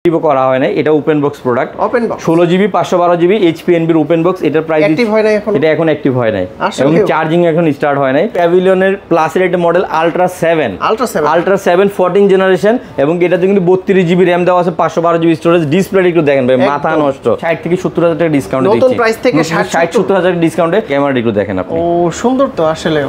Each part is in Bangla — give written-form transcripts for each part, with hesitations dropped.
করা হয় না, এটা open box product. 16 GB 512 GB এইচপিএনবির ওপেন বক্স। এটার প্রাইস অ্যাক্টিভ হয় না এখন, এটা এখন অ্যাক্টিভ হয় নাই এবং চার্জিং এখন স্টার্ট হয় নাই। প্যাভিলিয়নের প্লাসের একটা মডেল আলট্রা 7 14 জেনারেশন এবং এটাতে কিন্তু 32 জিবি র্যাম দেওয়া আছে, 512 জিবি স্টোরেজ। ডিসপ্লে একটু দেখেন ভাই, মাথা নষ্ট। 60 থেকে 70 হাজার টাকা ডিসকাউন্ট দিচ্ছি, নতুন প্রাইস থেকে 60-70 হাজার ডিসকাউন্টে। ক্যামেরাটা একটু দেখেন আপনি। ও সুন্দর তো আসলে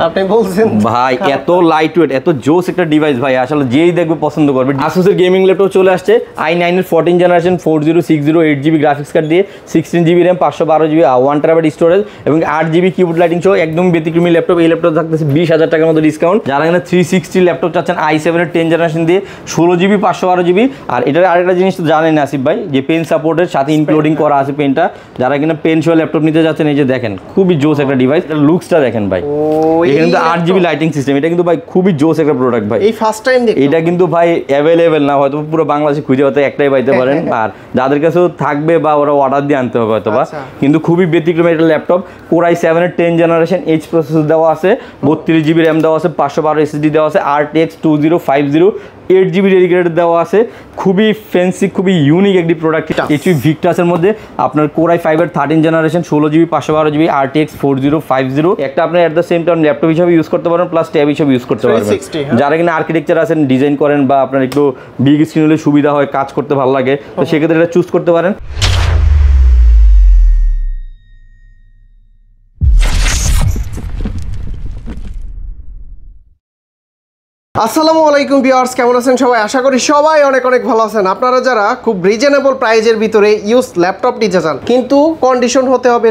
আপনি বলছেন ভাই, এত লাইট ওয়েট, এত জোস একটা ডিভাইস ভাই, আসলে যেই দেখবে পছন্দ করবে। আসুসের গেমিং ল্যাপটপ চলে আসছে i9 এর 14 জেনারেশন 4060 8GB গ্রাফিক্স কার্ড দিয়ে, 16 GB RAM, 512 GB 1 terabyte storage এবং 8 জিবি কিবোর্ড লাইটিং সহ একদম ব্যতিক্রমী ল্যাপটপ। এই ল্যাপটপ থাকতেছে 20,000 টাকার মতো ডিসকাউন্ট। যারা এখানে 360 ল্যাপটপ চাচ্ছেন i7 এর 10 জেনারেশন দিয়ে 16 জিবি 512 জিবি। আর এটার আরেকটা জিনিস তো জানেন আসিফ ভাই, যে পেন সাপোর্টের সাথে ইনক্লুডিং করা আছে পেনটা। যারা কিনা পেন সহ ল্যাপটপ নিতে যাচ্ছেন, এই যে দেখেন খুবই জোস একটা ডিভাইস। এটার লুকসটা দেখেন ভাই, এখানে কিন্তু 8 জিবি লাইটিং সিস্টেম। এটা কিন্তু ভাই খুবই জোস একটা প্রোডাক্ট ভাই, এই ফার্স্ট টাইম দেখি। এটা কিন্তু ভাই অ্যাভেলেবেল না, হয়তো পুরো বাংলাদেশে খুঁজে হয়তো একটাই পাইতে পারেন, আর যাদের কাছেও থাকবে বা ওরা অর্ডার দিয়ে আনতে হবে হয়তো বা। কিন্তু খুবই ব্যতিক্রমী একটা ল্যাপটপ। Core i7 এর 10 জেনারেশন H প্রসেসর দেওয়া আছে, 32 জিবি র্যাম দেওয়া আছে, 512 এসএসডি দেওয়া আছে, RTX 2050 8 জিবি ডেডিকেটেড দেওয়া আছে। খুবই ফ্যান্সি, খুবই ইউনিক একটি প্রোডাক্ট। HP ভিক্টাসের মধ্যে আপনার Core i5 এর 13 জেনারেশন 16 জিবি 512 জিবি RTX 4050। একটা আপনি at the same time laptop হিসেবে ইউজ করতে পারেন, প্লাস ট্যাব হিসেবে ইউজ করতে পারবেন। যারা কিনা আর্কিটেকচার আছেন, ডিজাইন করেন, বা আপনার একটু বিগ স্ক্রিন হলে সুবিধা হয়, কাজ করতে ভালো লাগে, তো সেক্ষেত্রে এটা চুজ করতে পারেন। আসসালামু আলাইকুম ভিউয়ার্স, কেমন আছেন সবাই? আশা করি সবাই অনেক অনেক ভালো আছেন। আপনারা যারা খুব রিজনেবল প্রাইজের ভিতরে ইউজ ল্যাপটপ নিতে চান, কিন্তু কন্ডিশন হতে হবে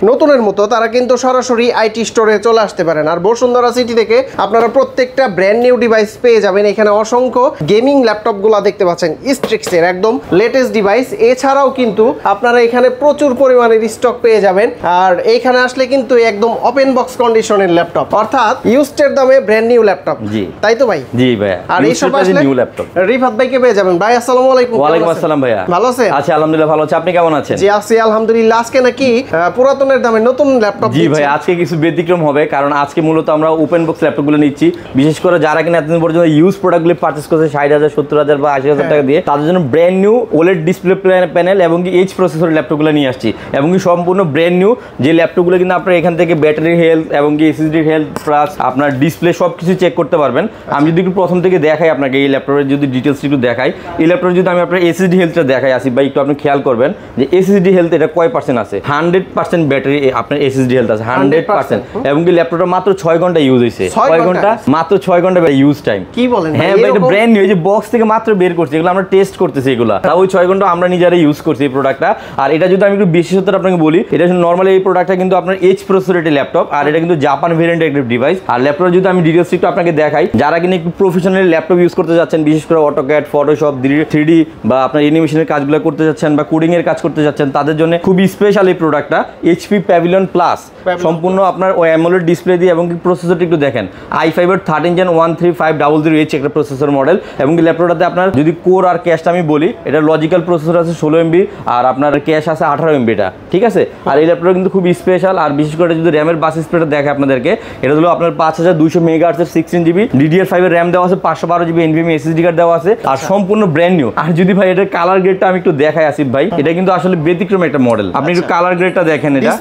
নতুনের মতো, তারা কিন্তু সরাসরি আইটি স্টোরে চলে আসতে পারেন। আর বসুন্ধরা সিটি থেকে আপনারা প্রত্যেকটা ব্র্যান্ড নিউ ডিভাইস পেয়ে যাবেন। এখানে অসংখ্য গেমিং ল্যাপটপগুলো দেখতে পাচ্ছেন, স্ট্রিক্সের একদম লেটেস্ট ডিভাইস। এছাড়াও কিন্তু আপনারা এখানে প্রচুর পরিমাণের স্টক পেয়ে যাবেন। আর এইখানে আসলে কিন্তু একদম ওপেন বক্স কন্ডিশনের ল্যাপটপ, অর্থাৎ ইউজড দামে ব্র্যান্ড নিউ ল্যাপটপ। তাই তো ভাই? জি ভাই। আর এই সব আসলে নিউ ল্যাপটপ রিফাত ভাইকে পেয়ে যাবেন। ভাই আসসালামু আলাইকুম। ওয়া আলাইকুম আসসালাম ভাইয়া, ভালো আছেন? আচ্ছা আলহামদুলিল্লাহ ভালো আছি, আপনি কেমন আছেন? জি আছি আলহামদুলিল্লাহ। আজকে নাকি পুরাতনের দামে নতুন ল্যাপটপ? জি ভাই, আজকে কিছু ব্যতিক্রম হবে, কারণ আজকে মূলত আমরা ওপেন বক্স ল্যাপটপগুলো নিচ্ছি। বিশেষ করে যারা কিনা এতদিন পর্যন্ত ইউজ প্রোডাক্টগুলো পারচেজ করছে 60,000 70,000 বা 80,000 টাকা দিয়ে, তাদের জন্য brand new OLED display panel এবং H প্রসেসর ল্যাপটপগুলো নিয়ে আসছি। এবং সম্পূর্ণ ব্র্যান্ড নিউ যে ল্যাপটপগুলো কিন্তু আপনারা এখান থেকে ব্যাটারি হেলথ এবং SSD হেলথ প্লাস আপনার ডিসপ্লে সবকিছু চেক করতে পারবেন। আমি যদি একটু প্রথম থেকে দেখাই আপনাকে, এই ল্যাপটপের যদি ডিটেলস একটু দেখাই, এই ল্যাপটপে যদি আমি আপনার SSD হেলথটা দেখাই আসিফ ভাই, একটু আপনি খেয়াল করবেন যে SSD হেলথ এটা কয় পার্সেন্ট আছে। 100% ব্যাটারি আপনার SSD হেলথ আছে 100%। এবং কি ল্যাপটপটা মাত্র 6 ঘন্টা ইউজ হয়েছে। 6 ঘন্টা, মাত্র 6 ঘন্টা ইউজ টাইম। কি বলেন? হ্যাঁ ভাই, এটা ব্র্যান্ড নিউ, এই যে বক্স থেকে মাত্র বের করছি, এগুলো আমরা টেস্ট করতেছি এগুলো। তাও ওই 6 ঘন্টা আমরা নিজেরা ইউজ করছি এই প্রোডাক্টটা। আর এটা যদি আমি একটু বিশেষত্বটা আপনাকে বলি, এটা নরমালি এই প্রোডাক্টটা কিন্তু আপনার H প্রসেসরের ল্যাপটপ, আর এটা কিন্তু জাপান ভেরিয়েন্টের একটা ডিভাইস। আর ল্যাপটপে যদি আমি ডিটেলস একটু আপনাকে দেখাই, যারা কিনা একটু প্রফেশনাল ল্যাপটপ ইউজ করতে যাচ্ছেন, বিশেষ করে অটোক্যাড, ফটোশপ, 3D বা আপনার অ্যানিমেশনের কাজগুলো করতে যাচ্ছেন বা কোডিং এর কাজ করতে যাচ্ছেন, তাদের জন্য খুবই স্পেশাল এই প্রোডাক্টটা। HP প্যাভিলিয়ন প্লাস সম্পূর্ণ আপনার ওই অ্যামোলেড ডিসপ্লে দিয়ে, এবং প্রসেসরটা একটু দেখেন i5 এর 13 Gen 13500H একটা প্রসেসর মডেল। এবং কি ল্যাপটপটাতে আপনার যদি কোর আর ক্যাশটা আমি বলি, এটা লজিক্যাল প্রসেসর আছে 16 MB আর আপনার ক্যাশ আছে 18 MB টা, ঠিক আছে। আর এই ল্যাপটপটা কিন্তু খুব স্পেশাল। আর বিশেষ করে যদি র্যামের বাস স্পেডটা দেখে আপনাদেরকে, এটা হলো আপনার 5200 MHz এর 16 GB DDR5 এর র্যাম দেওয়া আছে, 512 GB NVMe SSD কার্ড দেওয়া আছে, আর সম্পূর্ণ ব্র্যান্ড নিউ। আর যদি ভাই এটার কালার গ্রেডটা আমি একটু দেখাই আসিফ ভাই, এটা কিন্তু আসলে ব্যতিক্রম একটা মডেল। আপনি একটু কালার গ্রেডটা দেখেন, এটা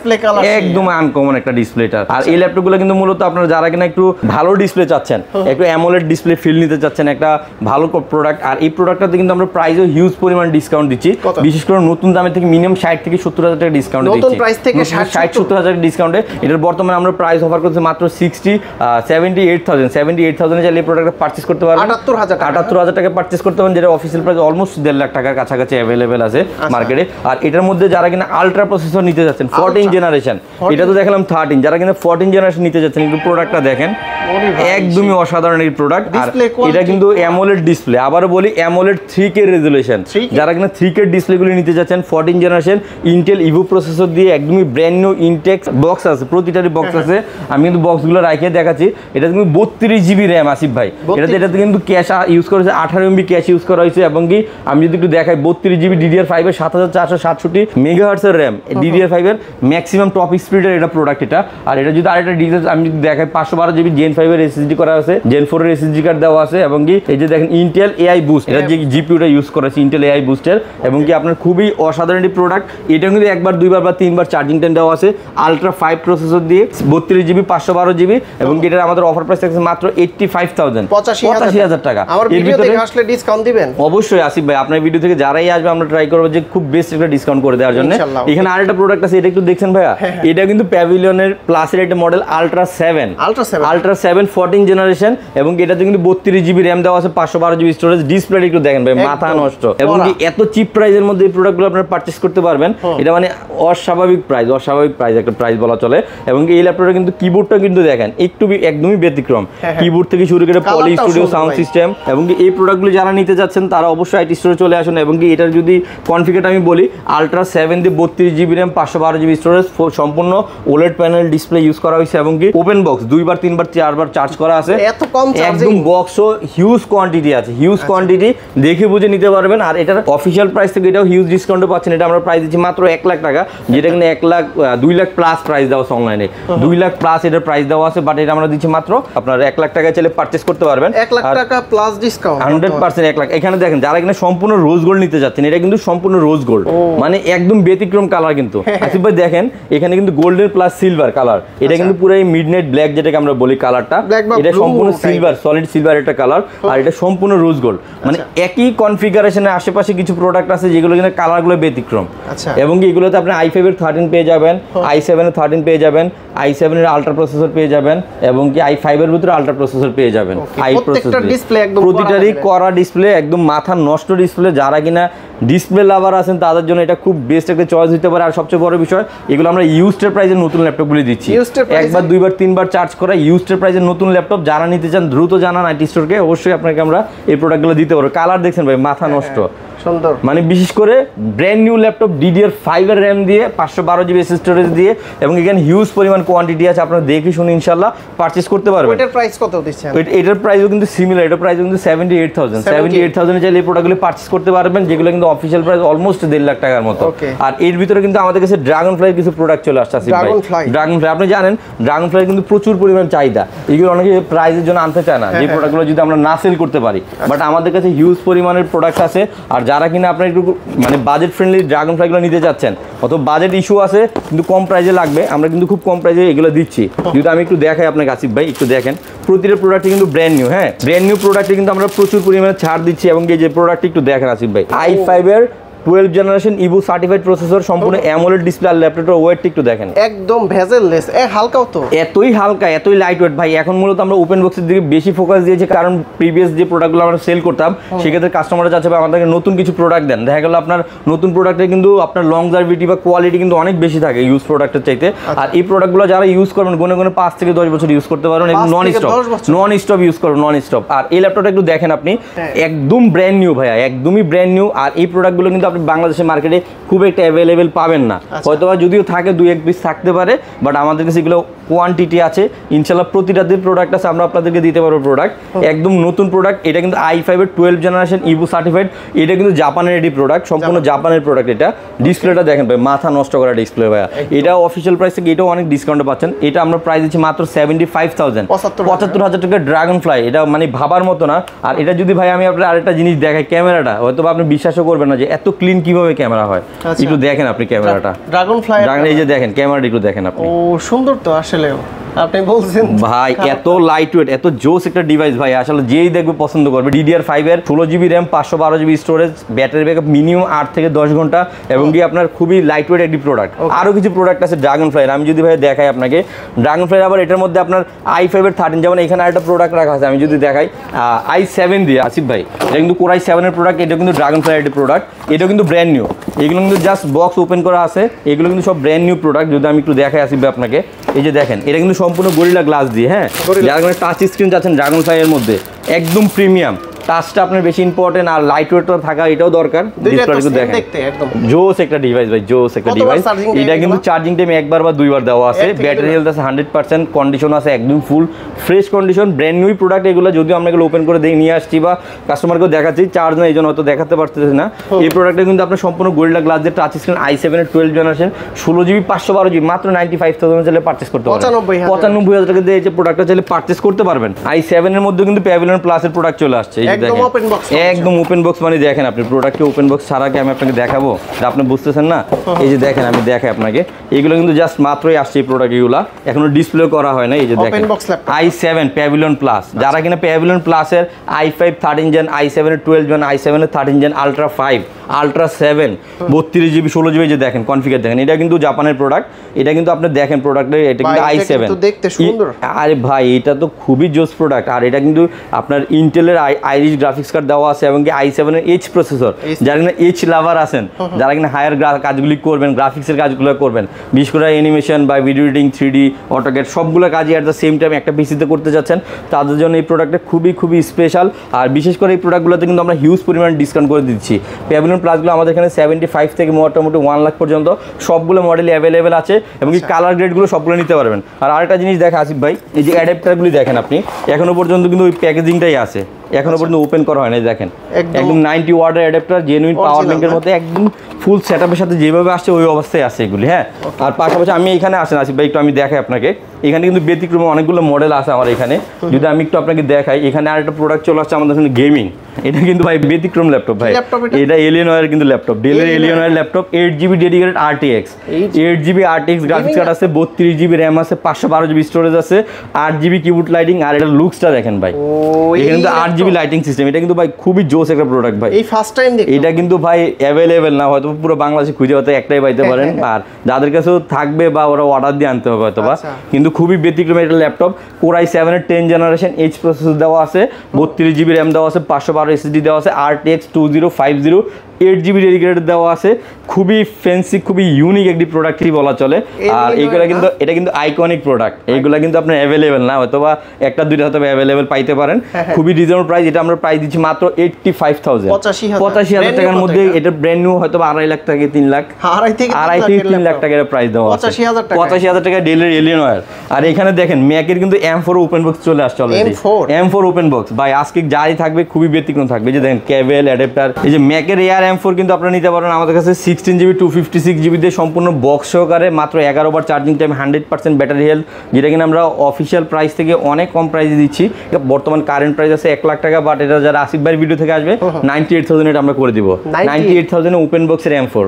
একদম আনকমন একটা ডিসপ্লেটা। আর এই ল্যাপটপগুলো কিন্তু মূলত আপনারা যারা কিনা একটু ভালো ডিসপ্লে চাচ্ছেন, একটু অ্যামোলেড ডিসপ্লে ফিল নিতে চাচ্ছেন, একটা ভালো প্রোডাক্ট। আর এই প্রোডাক্টটাতে কিন্তু আমরা প্রাইসও হিউজ পরিমাণ ডিসকাউন্ট দিচ্ছি। বিশেষ করে নতুন দামে থেকে মিনিমাম 60 থেকে 70,000 টাকা ডিসকাউন্ট দিচ্ছি। নতুন প্রাইস থেকে 60-70 হাজার ডিসকাউন্টে এটার বর্তমানে আমরা প্রাইস অফার করছি মাত্র 78,000 এ এই প্রোডাক্টটা পারচেজ করতে পারবেন। 78,000 টাকা পারচেজ করতে পারবেন, যেটা অফিসিয়াল প্রাইস অলমোস্ট 1.5 লাখ টাকার কাছাকাছি অ্যাভেলেবেল আছে মার্কেটে। আর এটার মধ্যে যারা কিনা আলট্রা প্রসেসর নিতে যাচ্ছেন 14 জেনারেশন, এটা তো দেখলাম 13, যারা কিনা 14 জেনারেশন নিতে যাচ্ছেন, একটু প্রোডাক্টটা দেখেন, একদমই অসাধারণ এই প্রোডাক্ট। আর এটা কিন্তু অ্যামোলেড ডিসপ্লে, আবারও বলি অ্যামোলেড 3K রেজোলিউশন। যারা কিনা 3K ডিসপ্লেগুলি নিতে যাচ্ছেন 14 জেনারেশন ইন্টেল ইভো প্রসেসর দিয়ে, একদমই ব্র্যান্ড নিউ ইনটেক্স বক্স আছে, প্রতিটারই বক্স আছে। আমি কিন্তু বক্সগুলো রাখিয়ে দেখাচ্ছি। এটা কিন্তু 32 GB র্যাম আসিফ ভাই, এটাতে কিন্তু ক্যাশ ইউজ করেছে 18 MB ক্যাশ ইউজ করা হয়েছে, এবং কি আমি যদি একটু দেখাই 32 GB DDR5 এর 7467 মেগাহার্টজ এর র্যাম, DDR5 এর ম্যাক্সিমাম টপ স্পিডের এটা প্রোডাক্ট এটা। আর এটা যদি আরেকটা ডিটেইলস আমি যদি দেখাই 512 GB Gen 5 এর SSD করা আছে, Gen 4 এর SSD কার্ড দেওয়া আছে, এবং কি এই যে দেখেন Intel AI Boost, এটা যে GPU-টা ইউজ করেছে Intel AI Boost এর, এবং কি আপনার খুবই অসাধারণ একটি প্রোডাক্ট। এটা কিন্তু একবার দুইবার বা তিনবার চার্জিং টাইম দেওয়া আছে, আলট্রা 5 প্রসেসর দিয়ে 32 GB 512 GB, এবং কি এটার আমাদের অফার প্রাইস থাকছে মাত্র 85,000 টাকা। আমার ভিডিও থেকে আসলে ডিসকাউন্ট দিবেন? অবশ্যই আসিফ ভাই, আপনার ভিডিও থেকে যারাই আসবে আমরা ট্রাই করব যে খুব বেস্ট একটা ডিসকাউন্ট করে দেওয়ার জন্য। এখানে আরেকটা প্রোডাক্ট আছে, এটা একটু দেখছেন ভাইয়া, এটা কিন্তু প্যাভিলিয়নের প্লাসের একটা মডেল আলট্রা 7 14 জেনারেশন, এবং এটাতে কিন্তু 32 GB র্যাম দেওয়া আছে, 512 GB স্টোরেজ। ডিসপ্লে একটু দেখেন ভাই, মাথা নষ্ট, এবং কি এত চিপ প্রাইসের মধ্যে এই প্রোডাক্টগুলো আপনারা পারচেজ করতে পারবেন। এটা মানে অস্বাভাবিক প্রাইস একটা প্রাইস বলা চলে। এবং এই ল্যাপটপটা কিন্তু কিবোর্ডটা কিন্তু দেখেন একটু একদমই ব্যতিক্রম, কিবোর্ড থেকে শুরু করে পলি স্টুডিও সাউন্ড সিস্টেম। এবং কি এই প্রোডাক্টগুলো যারা নিতে যাচ্ছেন তারা অবশ্যই আইটি স্টোরে চলে আসুন। এবং কি এটার যদি কনফিগারটা আমি বলি, আলট্রা 7 দিয়ে 32 GB র্যাম 512 GB স্টোরেজ, সম্পূর্ণ ওলেড প্যানেল ডিসপ্লে ইউজ করা হয়েছে, এবং কি ওপেন বক্স 2বার 3বার 4বার চার্জ করা আছে, একদম বক্সও হিউজ কোয়ান্টিটি আছে, হিউজ কোয়ান্টিটি দেখে বুঝে নিতে পারবেন। আর এটার অফিসিয়াল প্রাইস থেকে এটাও হিউজ ডিসকাউন্টে পাচ্ছেন। এটা আমরা প্রাইস দিচ্ছি মাত্র 1 লাখ টাকা, যেটা কিন্তু 2 লাখ প্লাস প্রাইস দেওয়া আছে অনলাইনে, 2 লাখ প্লাস এটার প্রাইস দেওয়া আছে, বাট এটা আমরা দিচ্ছি মাত্র আপনার 1 লাখ টাকা চাইলে পারচেজ করতে পারবেন। 1 লাখ টাকা প্লাস ডিসকাউন্ট 100% 1 লাখ। এখানে দেখেন যারা এখানে সম্পূর্ণ রোজ গোল্ড নিতে যাচ্ছেন, এটা কিন্তু সম্পূর্ণ রোজ গোল্ড, মানে একদম ব্যতিক্রম কালার কিন্তু আসিফ ভাই। দেখেন এখানে কিন্তু গোল্ডের প্লাস সিলভার কালার, এটা কিন্তু পুরো মিডনাইট ব্ল্যাক যেটাকে আমরা বলি কালারটা, এটা সম্পূর্ণ সিলভার, সলিড সিলভার একটা কালার, আর এটা সম্পূর্ণ রোজ গোল্ড। মানে একই কনফিগারেশনের আশেপাশে কিছু প্রোডাক্ট আছে যেগুলো কিন্তু কালারগুলো ব্যতিক্রম, এবং এগুলোতে আপনি i5 এর 13 পেয়ে যাবেন, i7 এর 13 পেয়ে যাবেন, i7 এর আলট্রা প্রসেসর পেয়ে যাবেন, এবং কি i5 এর ভিতরে আলট্রা প্রসেসর পেয়ে যাবেন। প্রতিটারই করা ডিসপ্লে, একদম মাথা নষ্ট ডিসপ্লে। যারা কিনা ডিসপ্লে লাভার আছেন তাদের জন্য এটা খুব বেস্ট একটা চয়েস হতে পারে। আর সবচেয়ে বড় বিষয়, এগুলো আমরা ইউজড প্রাইসে নতুন ল্যাপটপগুলি দিচ্ছি, একবার দুইবার তিনবার চার্জ করা ইউজড প্রাইসে নতুন ল্যাপটপ। যারা নিতে চান দ্রুত জানান আইটি স্টোরকে, অবশ্যই আপনাকে আমরা এই প্রোডাক্টগুলো দিতে পারবো। কালার দেখছেন ভাই, মাথা নষ্ট সুন্দর, মানে বিশেষ করে ব্র্যান্ড নিউ ল্যাপটপ DDR5 এর র্যাম দিয়ে 512 GB স্টোরেজ দিয়ে, এবং এখানে হিউজ পরিমাণ কোয়ান্টিটি আছে, আপনারা দেখে শুনে ইনশাআল্লাহ পারচেজ করতে পারবেন। এটার প্রাইস কত দিচ্ছেন? এটার প্রাইসও কিন্তু সিমিলার, এটার প্রাইসও কিন্তু 78,000 এ চাইলে এই প্রোডাক্টগুলো পারচেজ করতে পারবেন, যেগুলো কিন্তু অফিশিয়াল প্রাইস অলমোস্ট 1.5 লাখ টাকার মতো। আর এর ভিতরে কিন্তু আমাদের কাছে ড্রাগন ফ্লাই কিছু প্রোডাক্ট চলে আসছে। ড্রাগন ফ্লাই আপনি জানেন, ড্রাগন ফ্লাই কিন্তু প্রচুর পরিমাণ চাহিদা, এগুলো অনেকে প্রাইসের জন্য আনতে চায় না, যে প্রোডাক্টগুলো যদি আমরা না সেল করতে পারি, বাট আমাদের কাছে হিউজ পরিমাণের প্রোডাক্ট আছে। আর যারা কিনা আপনার একটু মানে বাজেট ফ্রেন্ডলি ড্রাগন ফ্লাইগুলো নিতে যাচ্ছেন, অথবা বাজেট ইস্যু আছে কিন্তু কম প্রাইসে লাগবে, আমরা কিন্তু খুব কম প্রাইসে এগুলো দিচ্ছি। যদি আমি একটু দেখাই আপনাকে আসিফ ভাই, একটু দেখেন প্রতিটা প্রোডাক্টে কিন্তু ব্র্যান্ড নিউ, হ্যাঁ ব্র্যান্ড নিউ প্রোডাক্টে কিন্তু আমরা প্রচুর পরিমাণে ছাড় দিচ্ছি। এবং এই যে প্রোডাক্টটি একটু দেখেন আসিফ ভাই, i5 এর 12 জেনারেশন ইভো সার্টিফাইড প্রসেসর, সম্পূর্ণ অ্যামোলেড ডিসপ্লে। আর ল্যাপটপের ওয়েটটা একটু দেখেন, একদম ভেজেললেস, হালকাও তো, এতই হালকা এতই লাইট ওয়েট ভাই। এখন মূলত আমরা ওপেন বক্সের দিকে বেশি ফোকাস দিয়েছি, কারণ প্রিভিয়াস যে প্রোডাক্টগুলো আমরা সেল করতাম সেক্ষেত্রে কাস্টমাররা চাচ্ছে আমাদেরকে নতুন কিছু প্রোডাক্ট দেন। দেখা গেল আপনার নতুন প্রোডাক্টে কিন্তু আপনার লংজারভিটি বা কোয়ালিটি কিন্তু অনেক বেশি থাকে ইউজ প্রোডাক্টের চাইতে। আর এই প্রোডাক্টগুলো যারা ইউজ করবেন গুনে 5 থেকে 10 বছর ইউজ করতে পারবেন, এবং নন স্টপ ইউজ করবেন, নন স্টপ। আর এই ল্যাপটপটা একটু দেখেন আপনি, একদম ব্র্যান্ড নিউ ভাইয়া, একদমই ব্র্যান্ড নিউ। আর এই প্রোডাক্টগুলো কিন্তু আপনি বাংলাদেশের মার্কেটে খুব একটা অ্যাভেলেবেল পাবেন না, হয়তো যদিও থাকে 2-1 পিস থাকতে পারে, বাট আমাদের কাছে এগুলো কোয়ান্টিটি আছে ইনশাআল্লাহ। প্রতিটা দিন প্রোডাক্ট আছে, আমরা আপনাদেরকে দিতে পারবো প্রোডাক্ট, একদম নতুন প্রোডাক্ট। এটা কিন্তু i5 এর 12 জেনারেশন ইভো সার্টিফাইড, এটা কিন্তু জাপানের রেডি প্রোডাক্ট, সম্পূর্ণ জাপানের প্রোডাক্ট। এটা ডিসপ্লেটা দেখেন ভাই, মাথা নষ্ট করা ডিসপ্লে ভাইয়া। এটা অফিশিয়াল প্রাইস থেকে এটাও অনেক ডিসকাউন্টে পাচ্ছেন। এটা আমরা প্রাইস দিচ্ছি মাত্র 75,000, 75,000 টাকা ড্রাগন ফ্লাই। এটা মানে ভাবার মতো না। আর এটা যদি ভাই আমি আপনার আরেকটা জিনিস দেখাই, ক্যামেরাটা হয়তো আপনি বিশ্বাসও করবেন না যে এত ক্লিন কিভাবে ক্যামেরা হয়। একটু দেখেন আপনি ক্যামেরাটা, ড্রাগন ফ্লাই, এই যে দেখেন ক্যামেরাটা একটু দেখেন আপনি, ও সুন্দর তো আসলে আপনি বলছেন ভাই, এত লাইট ওয়েট এত জোস একটা ডিভাইস ভাই, আসলে যেই দেখবে পছন্দ করবে। DDR5 এর 16 GB RAM 512 GB storage, battery backup minimum 8 থেকে 10 ঘন্টা, এবং কি আপনার খুবই লাইট ওয়েট একটি প্রোডাক্ট। আরো কিছু প্রোডাক্ট আছে ড্রাগন ফ্লাই, আমি যদি ভাই দেখাই আপনাকে ড্রাগন ফ্লাই, আবার এটার মধ্যে আপনার i5 এর 13, যেমন এখানে আরেকটা প্রোডাক্ট রাখা আছে, আমি যদি দেখাই i7 দিয়ে আসিফ ভাই, এটা কিন্তু Core i7 এর প্রোডাক্ট, এটা কিন্তু ড্রাগন ফ্লাই এর প্রোডাক্ট, এটা কিন্তু ব্র্যান্ড নিউ। এগুলো কিন্তু জাস্ট বক্স ওপেন করা আছে, এগুলো কিন্তু সব ব্র্যান্ড নিউ প্রোডাক্ট। যদি আমি একটু দেখাই আসিফ ভাই আপনাকে, এই যে দেখেন এটা কিন্তু সম্পূর্ণ গরিলা গ্লাস দিয়ে, হ্যাঁ যারা টাচ স্ক্রিন চাচ্ছেন ড্রাগন ফ্লাই এর মধ্যে, একদম প্রিমিয়াম টাচটা আপনার বেশি ইম্পর্টেন্ট, আর লাইট ওয়েটটা থাকা এটাও দরকার। ডিসপ্লেটা একটু দেখেন, জোস একটা ডিভাইস ভাই, জোস একটা ডিভাইস। এটা কিন্তু চার্জিং টাইম একবার বা দুইবার দেওয়া আছে, ব্যাটারি হেলথ আছে 100%, কন্ডিশন আছে একদম full fresh condition, brand new product এগুলো। যদিও আমরা এগুলো ওপেন করে নিয়ে আসছি বা কাস্টমারকেও দেখাচ্ছি, চার্জ না এই জন্য হয়তো দেখাতে পারতেছে না। এই প্রোডাক্টটা কিন্তু আপনার সম্পূর্ণ গোরিল্লা গ্লাস দিয়ে টাচ স্ক্রিন i7 এর 12 জেনারেশন 16GB 512GB মাত্র 95,000 চাইলে পারচেজ করতে পারবেন। 95,000 টাকা দিয়ে এই যে প্রোডাক্টটা চাইলে পারচেজ করতে পারবেন। i7 এর মধ্যে কিন্তু প্যাভিলিয়ন প্লাস এর প্রোডাক্ট চলে আসছে, এই যে দেখেন একদম ওপেন বক্স। মানে দেখেন আপনি প্রোডাক্টকে ওপেন বক্স ছাড়া কি আমি আপনাকে দেখাবো, আপনি বুঝতেছেন না? এই যে দেখেন আমি দেখাই আপনাকে, এগুলো কিন্তু জাস্ট মাত্রই আসছে এই প্রোডাক্ট, এগুলো এখনো ডিসপ্লে করা হয় না। এই যে দেখেন i7 প্যাভিলিয়ন প্লাস, যারা কিনা প্যাভিলিয়ন প্লাস এর i5 13 জেন, i7 এর 12 জেন, i7 এর 13 gen, ultra 5, ultra 7, 32GB 16GB যে দেখেন কনফিগার দেখেন, এটা কিন্তু জাপানের প্রোডাক্ট। এটা কিন্তু আপনি দেখেন প্রোডাক্টের, এটা কিন্তু i7 দেখতে সুন্দর। আরে ভাই এটা তো খুবই জোস প্রোডাক্ট। আর এটা কিন্তু আপনার ইন্টেলের আইরিশ গ্রাফিক্স কার্ড দেওয়া আছে, এবং কি i7 এর H প্রসেসর। যারা কিনা H লাভার আছেন, যারা কিনা হায়ার কাজগুলি করবেন, গ্রাফিক্সের কাজগুলো করবেন, বিশেষ করে অ্যানিমেশন বা ভিডিও এডিটিং, 3D, অটোক্যাড সবগুলো কাজই অ্যাট দ্য সেম টাইম একটা পিসিতে করতে যাচ্ছেন, তাদের জন্য এই প্রোডাক্টটা খুবই খুবই স্পেশাল। আর বিশেষ করে এই প্রোডাক্টগুলোতে কিন্তু আমরা হিউজ পরিমাণ ডিসকাউন্ট করে দিচ্ছি। প্যাভিলিয়ন প্লাসগুলো আমাদের এখানে 75 থেকে মোটামুটি 1 লাখ পর্যন্ত সবগুলো মডেল অ্যাভেলেবেল আছে, এবং এই কালার গ্রেডগুলো সবগুলো নিতে পারবেন। আর আরেকটা জিনিস দেখা আসিফ ভাই, এই যে অ্যাডাপ্টারগুলি দেখেন আপনি, এখনো পর্যন্ত কিন্তু ওই প্যাকেজিংটাই আছে, এখনো পর্যন্ত ওপেন করা হয় না। দেখেন একদম 90 ওয়াটের অ্যাডাপ্টার, জেনুইন পাওয়ার ব্যাংকের মধ্যে একদম ফুল সেটআপের সাথে যেভাবে আসছে ওই অবস্থায় আছে এগুলি। হ্যাঁ, আর পাশাপাশি আমি এখানে আসেন আসিফ ভাই, একটু আমি দেখাই আপনাকে, এখানে কিন্তু ব্যতিক্রমে অনেকগুলো মডেল আছে আমার এখানে। যদি আমি একটু আপনাকে দেখাই, এখানে আরেকটা প্রোডাক্ট চলে আসছে আমাদের এখানে গেমিং। এটা কিন্তু ভাই ব্যতিক্রম ল্যাপটপ ভাই, এটা এলিয়েনওয়্যার কিন্তু ল্যাপটপ, ডেলের Alienware laptop, 8GB dedicated RTX, 8GB RTX graphics card আছে, 32GB র্যাম আছে, 512GB স্টোরেজ আছে, 8GB কিবোর্ড লাইটিং। আর এটা লুকসটা দেখেন ভাই, এখানে কিন্তু 8GB লাইটিং সিস্টেম। এটা কিন্তু ভাই খুবই জোস একটা প্রোডাক্ট ভাই, এই ফার্স্ট টাইম দেখি। এটা কিন্তু ভাই অ্যাভেলেবেল না, হয়তো পুরো বাংলাদেশে খুঁজে হয়তো একটাই পাইতে পারেন, আর যাদের কাছেও থাকবে বা ওরা অর্ডার দিয়ে আনতে হবে হয়তো বা। কিন্তু খুবই ব্যতিক্রম একটা ল্যাপটপ, Core i7 এর 10 জেনারেশন H প্রসেসর দেওয়া আছে, 32GB র্যাম দেওয়া আছে, 512 SSD দেওয়া আছে, RTX 2050 8GB ডেডিকেটেড দেওয়া আছে। খুবই ফ্যান্সি, খুবই ইউনিক একটি প্রোডাক্টই বলা চলে। আর এইগুলা কিন্তু এটা কিন্তু আইকনিক প্রোডাক্ট, এইগুলা কিন্তু আপনার অ্যাভেলেবেল না, হয়তো বা একটা দুইটা হয়তো অ্যাভেলেবেল পাইতে পারেন। খুবই রিজনেবল প্রাইস, এটা আমরা প্রাইস দিচ্ছি মাত্র 85,000 85,000 টাকার মধ্যে। এটা ব্র্যান্ড নিউ হয়তো 2.5 লাখ থেকে 3 লাখ, 2.5 থেকে 3 লাখ টাকার প্রাইস দেওয়া আছে, 85,000 টাকা ডেলের এলিয়েনওয়্যার। আর এখানে দেখেন ম্যাকের কিন্তু M4 ওপেন বক্স চলে আসছে অলরেডি, M4 ওপেন বক্স ভাই আজকে যাই থাকবে খুবই ব্যতিক্রম থাকবে। যে দেখেন কেবল অ্যাডাপ্টার, এই যে ম্যাকের এয়ার M4 কিন্তু আপনারা নিতে পারেন আমাদের কাছে 16GB 256GB দিয়ে সম্পূর্ণ বক্স সহকারে, মাত্র 11 বার চার্জিং টাইম, 100% ব্যাটারি হেলথ, যেটা কিনা আমরা অফিসিয়াল প্রাইস থেকে অনেক কম প্রাইসে দিচ্ছি। বর্তমান কারেন্ট প্রাইস আছে 1 লাখ টাকা, বাট এটা যারা আসিফ ভাইয়ের ভিডিও থেকে আসবে 98,000 এটা আমরা করে দিব। 98,000 ওপেন বক্সের M4,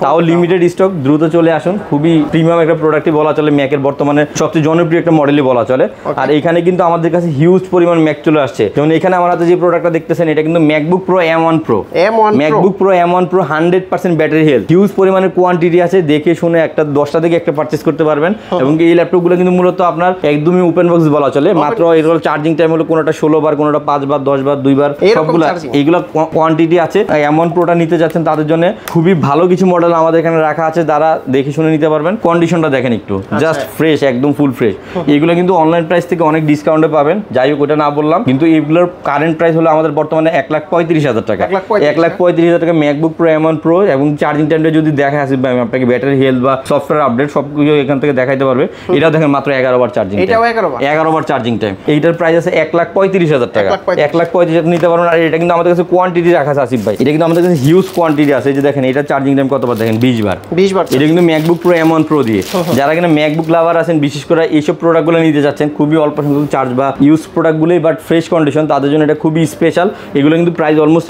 তাও লিমিটেড স্টক, দ্রুত চলে আসুন। খুবই প্রিমিয়াম একটা প্রোডাক্টই বলা চলে, ম্যাকের বর্তমানে সবচেয়ে জনপ্রিয় একটা মডেলই বলা চলে। আর এখানে কিন্তু আমাদের কাছে হিউজ পরিমাণ ম্যাক চলে আসছে, যেমন এখানে আমার হাতে যে প্রোডাক্টটা দেখতেছেন, এটা কিন্তু MacBook pro M1 Pro, MacBook pro M1 Pro 100% battery health, huge পরিমাণের কোয়ান্টিটি আছে, দেখে শুনে একটা 10টা থেকে একটা পারচেজ করতে পারবেন। এবং এই ল্যাপটপগুলো কিন্তু মূলত আপনার একদমই ওপেন বক্স বলা চলে, মাত্র এগুলো চার্জিং টাইম হলো কোনোটা 16 বার, কোনোটা 5 বার, 10 বার, 2 বার, সবগুলো এইগুলো কোয়ান্টিটি আছে। M1 Proটা নিতে যাচ্ছেন তাদের জন্য খুবই ভালো কিছু মডেল আমাদের এখানে রাখা আছে, যারা দেখে শুনে নিতে পারবেন। কন্ডিশনটা দেখেন একটু, জাস্ট ফ্রেশ, একদম ফুল ফ্রেশ। এগুলো কিন্তু অনলাইন প্রাইস থেকে অনেক ডিসকাউন্টে পাবেন, যাই হোক ওটা না বললাম। কিন্তু এগুলোর কারেন্ট প্রাইস হলো আমাদের বর্তমানে 1,35,000 টাকা, 1,35,000 টাকা ম্যাকবুক প্রো M1 Pro। এবং চার্জিং টাইমটা যদি দেখা আসে ভাই, আমি আপনাকে ব্যাটারি হেলথ বা সফটওয়্যার আপডেট সবকিছু এখান থেকে দেখাইতে পারবে। এটাও দেখেন মাত্র 11 বার চার্জিং, 11 বার চার্জিং টাইম। এইটার প্রাইস আছে 1,35,000 টাকা, 1,35,000 নিতে পারবেন। আর এটা কিন্তু আমাদের কাছে কোয়ান্টিটি রাখা আছে আসিফ ভাই, এটা কিন্তু আমাদের কাছে হিউজ কোয়ান্টিটি আছে। এই যে দেখেন এটা চার্জিং টাইম কতবার দেখেন, 20 বার। এটা কিন্তু ম্যাকবুক প্রো M1 Pro দিয়ে, যারা কিনা ম্যাকবুক লাভার আছেন, বিশেষ করে এইসব প্রোডাক্টগুলো নিতে যাচ্ছেন, খুবই অল্প সংখ্যক চার্জ বা ইউজ প্রোডাক্টগুলোই বাট ফ্রেশ কন্ডিশন, তাদের জন্য এটা খুবই স্পেশাল। এগুলো কিন্তু প্রাইস অলমোস্ট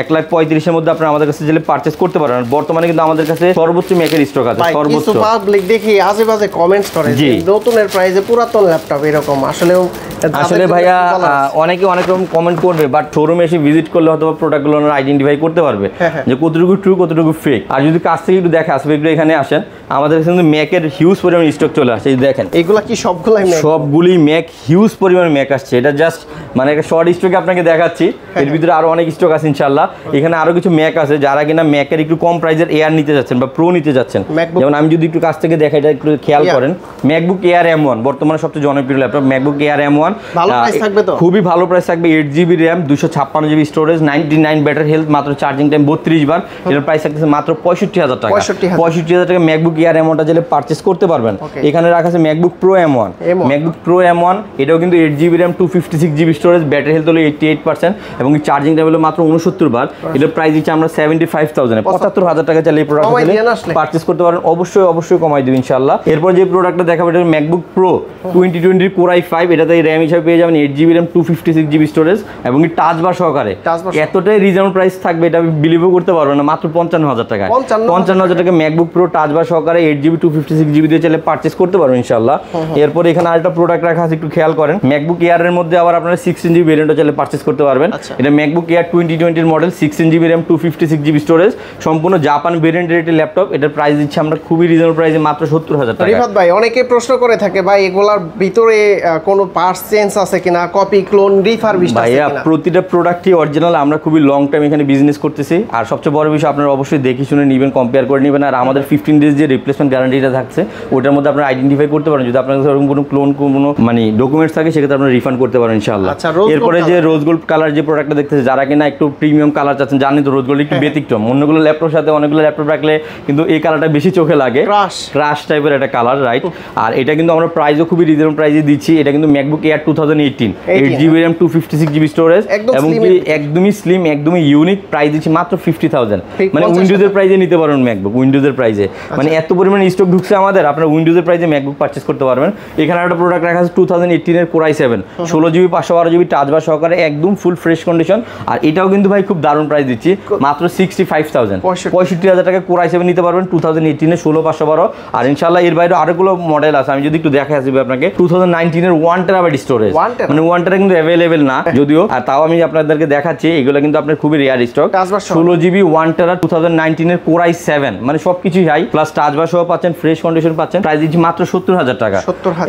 1,35,000 মধ্যে আপনারা আমাদের কাছে গেলে পারচেজ করতে পারেন। বর্তমানে কিন্তু আমাদের কাছে সর্বোচ্চ ম্যাকের স্টক আছে, সর্বোচ্চ। পাবলিক দেখি আজেবাজে কমেন্টস করে যে নতুনের প্রাইসে পুরাতন ল্যাপটপ এরকম, আসলে ভাইয়া অনেকে অনেক রকম কমেন্ট করবে, বাট শোরুমে এসে ভিজিট করলে হয়তো প্রোডাক্টগুলো আইডেন্টিফাই করতে পারবে যে কতটুকু ট্রু কতটুকু ফেক। আর যদি কাছ থেকে একটু দেখে আসবে, একটু এখানে আসেন, আমাদের কাছে কিন্তু ম্যাকের হিউজ পরিমাণ স্টক চলে আসছে। এই দেখেন এগুলা কি সবগুলাই ম্যাক? সবগুলি ম্যাক, হিউজ পরিমাণ ম্যাক আসছে। এটা জাস্ট মানে একটা শর্ট স্টকে আপনাকে দেখাচ্ছি, এর ভিতরে আরো অনেক স্টক আছে ইনশাআল্লাহ। এখানে আরো কিছু ম্যাক আছে, যারা কিনা ম্যাকের একটু কম প্রাইসের এয়ার নিতে যাচ্ছেন বা প্রো নিতে যাচ্ছেন। যেমন আমি যদি একটু কাছ থেকে দেখাই, এটা একটু খেয়াল করেন, ম্যাকবুক এয়ার M1 বর্তমানে সবচেয়ে জনপ্রিয় ল্যাপটপ ম্যাকবুক এয়ার M1। ভালো প্রাইস থাকবে তো? খুবই ভালো প্রাইস থাকবে। 8GB RAM, 256GB storage, 99 battery health, মাত্র চার্জিং টাইম 32 বার। এটার প্রাইস থাকতেছে মাত্র 65,000 টাকা। 65,000 টাকা ম্যাকবুক এয়ার M1টা যেটা পারচেজ করতে পারবেন। এখানে রাখা আছে MacBook pro M1। MacBook pro M1 এটাও কিন্তু 8GB RAM, 256GB storage, battery health হলো 88% এবং চার্জিং টাইম হলো মাত্র 69 বার। এটার প্রাইস দিচ্ছি আমরা 75,000 এ। 75,000 টাকা চাইলে এই প্রোডাক্ট পারচেজ করতে পারেন। অবশ্যই কমাই দিব ইনশাআল্লাহ। এরপর যে প্রোডাক্টটা দেখাবো এটা ম্যাকবুক প্রো 2020 Core i5। এটাতে RAM হিসেবে পেয়ে যাবেন 8GB RAM, 256GB স্টোরেজ এবং টাচ বার সহকারে। এতটাই রিজনেবল প্রাইস থাকবে, এটা আমি বিলিভও করতে পারবো না, মাত্র 55,000 টাকা। 55,000 টাকা ম্যাকবুক প্রো টাচ বার সহকারে 8GB 256GB দিয়ে চাইলে পারচেজ করতে পারবেন ইনশাআল্লাহ। এরপর এখানে আরেকটা প্রোডাক্ট রাখা আছে, একটু খেয়াল করেন। ম্যাকবুক এয়ার এর মধ্যে আবার আপনারা 16GB ভেরিয়েন্টও চাইলে পারচেজ করতে পারবেন। এটা MacBook air 2020 model, 16GB RAM, 256GB storage, সম্পূর্ণ জাপান ভেরিয়েন্টের একটি ল্যাপটপ। এটার প্রাইস দিচ্ছি আমরা খুবই রিজনেবল প্রাইসে, মাত্র 70,000 টাকা। রিফাত ভাই, অনেকে প্রশ্ন করে থাকে ভাই এগুলার ভিতরে কোনো পার্টস চেঞ্জ আছে কিনা, কপি, ক্লোন, রিফারবিশড আছে কিনা? ভাইয়া প্রতিটা প্রোডাক্টই অরিজিনাল। আমরা খুবই লং টাইম এখানে বিজনেস করতেছি, আর সবচেয়ে বড় বিষয় আপনারা অবশ্যই দেখে শুনে নেবেন, কম্পেয়ার করে নেবেন। আর আমাদের 15 ডেজ যে রিপ্লেসমেন্ট গ্যারান্টিটা থাকছে, ওটার মধ্যে আপনারা আইডেন্টিফাই করতে পারেন। যদি আপনার কাছে ওরকম কোনো ক্লোন, কোনো মানে ডকুমেন্টস থাকে, সেক্ষেত্রে আপনারা রিফান্ড করতে পারেন ইনশাআল্লাহ। এরপরে যে রোজ গোল্ড কালার যে প্রোডাক্টটা দেখতেছে, যারা কিনা একটু প্রিমিয়াম কালার চাচ্ছেন, জানেন তো রোজ গোল্ড একটু ব্যতিক্রম, অন্যগুলো ল্যাপটপের সাথে অনেকগুলো ল্যাপটপ রাখলে কিন্তু এই কালারটা বেশি চোখে লাগে, ক্রাশ টাইপের একটা কালার, রাইট? আর এটা কিন্তু আমরা প্রাইসও খুবই রিজনেবল প্রাইসে দিচ্ছি। এটা কিন্তু MacBook air 2018, 8GB RAM, 256GB storage এবং কি একদমই স্লিম, একদমই ইউনিক। প্রাইস দিচ্ছি মাত্র 50,000। মানে উইন্ডোজের প্রাইসে নিতে পারবেন ম্যাকবুক, উইন্ডোজের প্রাইসে। মানে এত পরিমাণে স্টক ঢুকছে আমাদের, আপনারা উইন্ডোজের প্রাইসে ম্যাকবুক পারচেজ করতে পারবেন। এখানে একটা প্রোডাক্ট রাখা আছে 2018 এর Core i7, 16GB 512GB touch বার সহকারে, একদম ফুল ফ্রেশ কন্ডিশন। আর এটাও কিন্তু ভাই খুব দারুণ প্রাইস দিচ্ছি, মাত্র 65,000। 65,000 টাকা Core i7 নিতে পারবেন 2018 এর 16/512। আর ইনশাআল্লাহ এর বাইরে আরেকগুলো মডেল আছে, আমি যদি একটু দেখে আসি আপনাকে। 2019 এর 1TB স্টোরেজ, মানে 1TB কিন্তু অ্যাভেলেবেল না যদিও, আর তাও আমি আপনাদেরকে দেখাচ্ছি। এগুলো কিন্তু আপনার খুবই রেয়ার স্টক। 16GB 1TB 2019 এর Core i7, মানে সবকিছুই হাই, প্লাস টাচ বার সহ পাচ্ছেন, ফ্রেশ কন্ডিশন পাচ্ছেন। প্রাইস দিচ্ছি মাত্র 70,000 টাকা।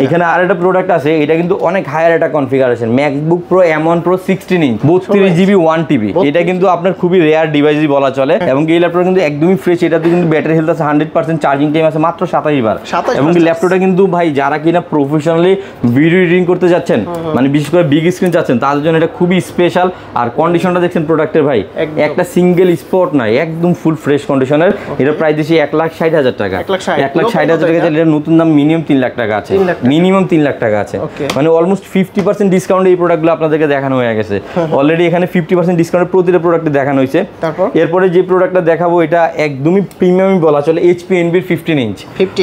এখানে আরেকটা প্রোডাক্ট আছে, এটা কিন্তু অনেক হায়ার একটা configuration, MacBook pro M1 Pro 16 inch 32GB 1TB। এটা কিন্তু আপনার খুবই রেয়ার ডিভাইসই বলা চলে, এবং এই ল্যাপটপ কিন্তু একদমই ফ্রেশ। এটাতে কিন্তু ব্যাটারি হেলথ আছে 100%, চার্জিং টাইম আছে মাত্র 27 বার। এবং এই ল্যাপটপটা কিন্তু ভাই যারা কিনা প্রফেশনালি ভিডিও এডিটিং করতে যাচ্ছেন, মানে বিশেষ করে বিগ স্ক্রিন যাচ্ছেন, তাদের জন্য এটা খুবই স্পেশাল। আর কন্ডিশনটা দেখছেন প্রোডাক্টের ভাই, একটা সিঙ্গেল স্পট নাই, একদম ফুল ফ্রেশ কন্ডিশনের। এটা প্রাইস দিচ্ছি 1,60,000 টাকা। 1,60,000 টাকা। এটা নতুন দাম মিনিমাম 3 লাখ টাকা আছে, মিনিমাম 3 লাখ টাকা আছে। মানে অলমোস্ট 50% ডিসকাউন্টে এই প্রোডাক্টগুলো আপনাদেরকে দেখানো হয়ে গেছে অলরেডি। এখানে 50% ডিসকাউন্টে প্রতিটা প্রোডাক্টে দেখানো হয়েছে। এরপরে যে প্রোডাক্টটা দেখাবো, এটা একদমই প্রিমিয়ামই বলা চলে, HP NB 15 ইঞ্চ।